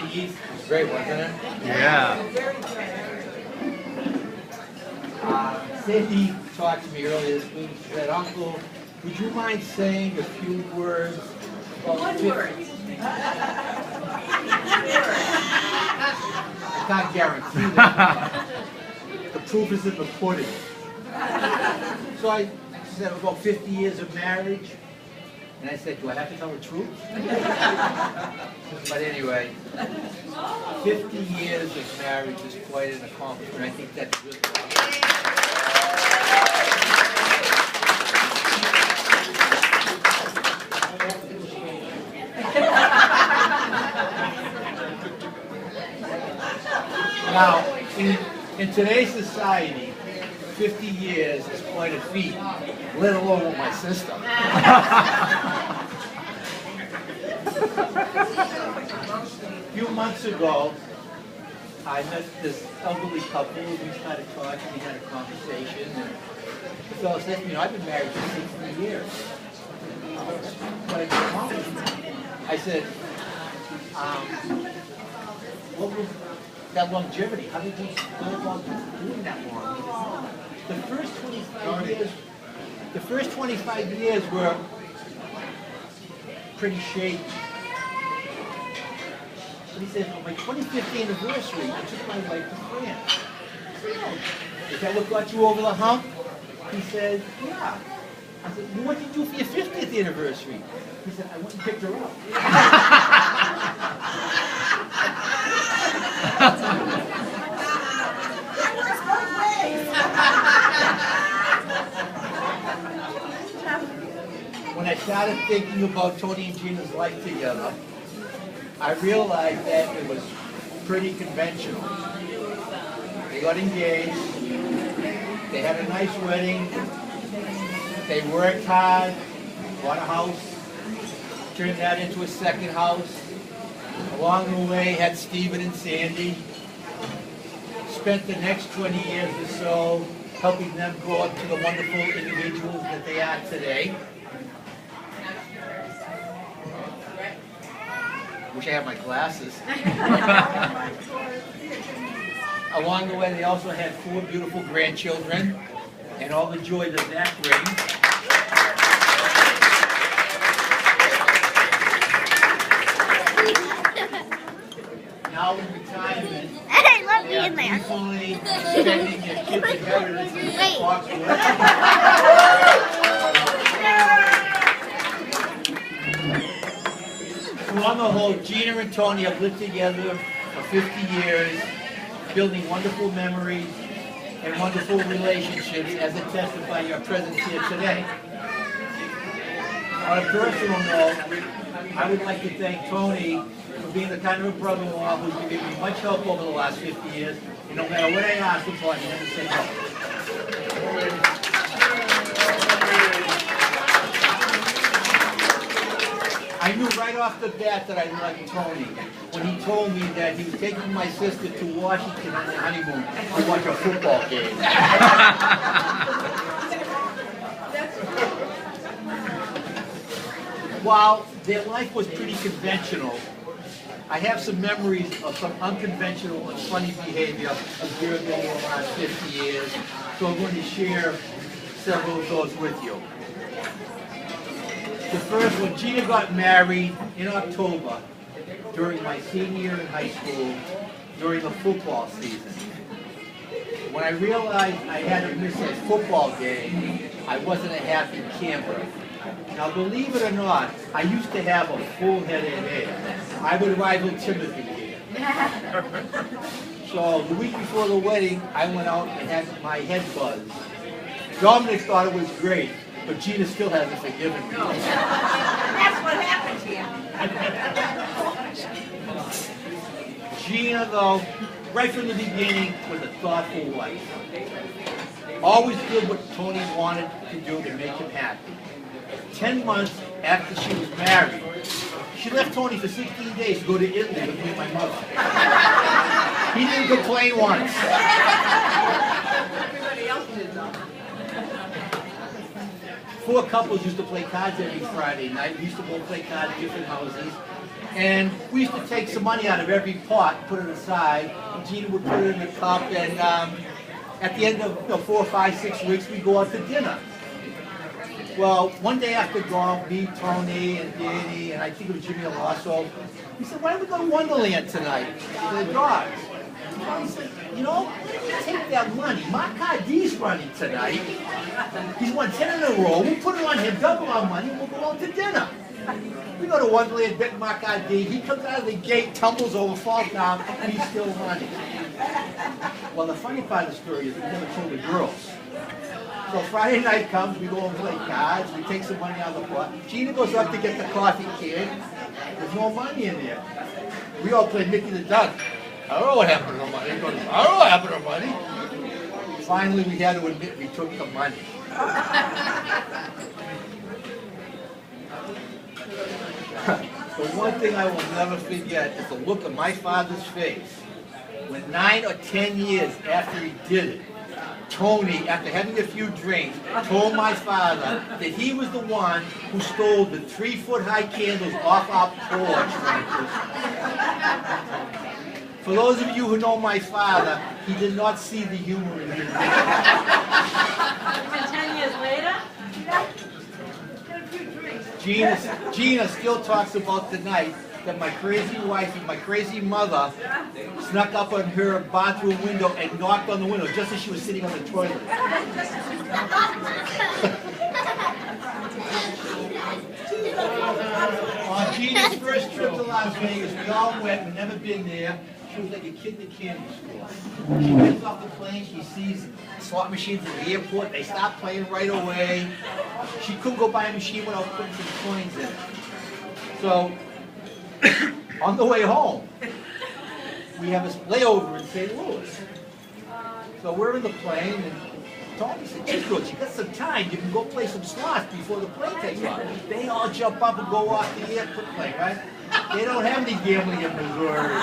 Keith. It was great, wasn't it? Yeah. Sandy talked to me earlier this week. She said, Uncle, would you mind saying a few words about One word. I can't guarantee that. The proof is in the pudding. So I said about 50 years of marriage. And I said, do I have to tell the truth? But anyway, 50 years of marriage is quite an accomplishment. I think that's good. Now, in today's society, 50 years is quite a feat, let alone with my sister. A few months ago, I met this elderly couple, we started talking, we had a conversation, and the fellow said, you know, I've been married for 60 years. But I said, what was that longevity? How did you go about doing that long? The first 25 years were pretty shaky. But he said, on my 25th anniversary, I took my wife to France. I said, oh, is that what got you over the hump? He said, yeah. I said, well, what did you do for your 50th anniversary? He said, I went and picked her up. When I started thinking about Tony and Gina's life together, I realized that it was pretty conventional. They got engaged, they had a nice wedding, they worked hard, bought a house, turned that into a second house. Along the way, had Stephen and Sandy. Spent the next 20 years or so helping them grow up to the wonderful individuals that they are today. Wish I had my glasses. Along the way, they also had 4 beautiful grandchildren, and all the joy that that brings. Now in retirement, I love being there. peacefully spending your kids' inheritance in Foxwood. So on the whole, Gina and Tony have lived together for 50 years, building wonderful memories and wonderful relationships, as attested by your presence here today. On a personal note, I would like to thank Tony for being the kind of a brother-in-law who's given me much help over the last 50 years, and no matter what I asked him for, he never said no. I knew right off the bat that I liked Tony when he told me that he was taking my sister to Washington on their honeymoon to watch a football game. While their life was pretty conventional, I have some memories of some unconventional and funny behavior observed over the last 50 years, so I'm going to share several of those with you. The first, when Gina got married in October, during my senior year in high school, during the football season. When I realized I had to miss a football game, I wasn't a happy camper. Now, believe it or not, I used to have a full head of hair. I would rival Timothy here. So the week before the wedding, I went out and had my head buzzed. Dominic thought it was great, but Gina still hasn't forgiven me. That's what happened to you. Gina, though, right from the beginning, was a thoughtful wife. Always did what Tony wanted to do to make him happy. 10 months after she was married, she left Tony for 16 days to go to Italy with me and my mother. He didn't complain once. Everybody else did though. 4 couples used to play cards every Friday night. We used to go play cards at different houses. And we used to take some money out of every pot, put it aside, and Gina would put it in a cup, and at the end of 4, 5, 6 weeks, we'd go out to dinner. Well, one day after golf, me, Tony, and Danny, and I think it was Jimmy Alonso, we said, why don't we go to Wonderland tonight for the dogs? He said, you know, take that money. Mark Hardy's running tonight. He's won 10 in a row. We'll put it on him, double our money, and we'll go out to dinner. We go to Wonderland, bet Mark Hardy. He comes out of the gate, tumbles over, falls down, and he's still running. Well, the funny part of the story is we never told the girls. So Friday night comes, we go and play cards, we take some money out of the pot. Gina goes up to get the coffee can. There's no money in there. We all play Mickey the Duck. I don't know what happened to the money. He goes, I don't know what happened to the money. Finally, we had to admit we took the money. The one thing I will never forget is the look on my father's face when 9 or 10 years after he did it, Tony, after having a few drinks, told my father that he was the one who stole the 3-foot-high candles off our porch for Christmas. For those of you who know my father, he did not see the humor in him. And 10 years later? Gina still talks about the night that my crazy wife and my crazy mother snuck up on her bathroom window and knocked on the window just as she was sitting on the toilet. On Gina's first trip to Las Vegas, we all went, we'd never been there. She was like a kid in a candy store. She gets off the plane, she sees slot machines at the airport, they stop playing right away. She couldn't go buy a machine without putting some coins in it. So, on the way home, we have a layover in St. Louis. So we're in the plane, and Tony said, "Geez, good, you got some time, you can go play some slots before the plane takes off." They all jump up and go off the airplane, right? They don't have any gambling in Missouri.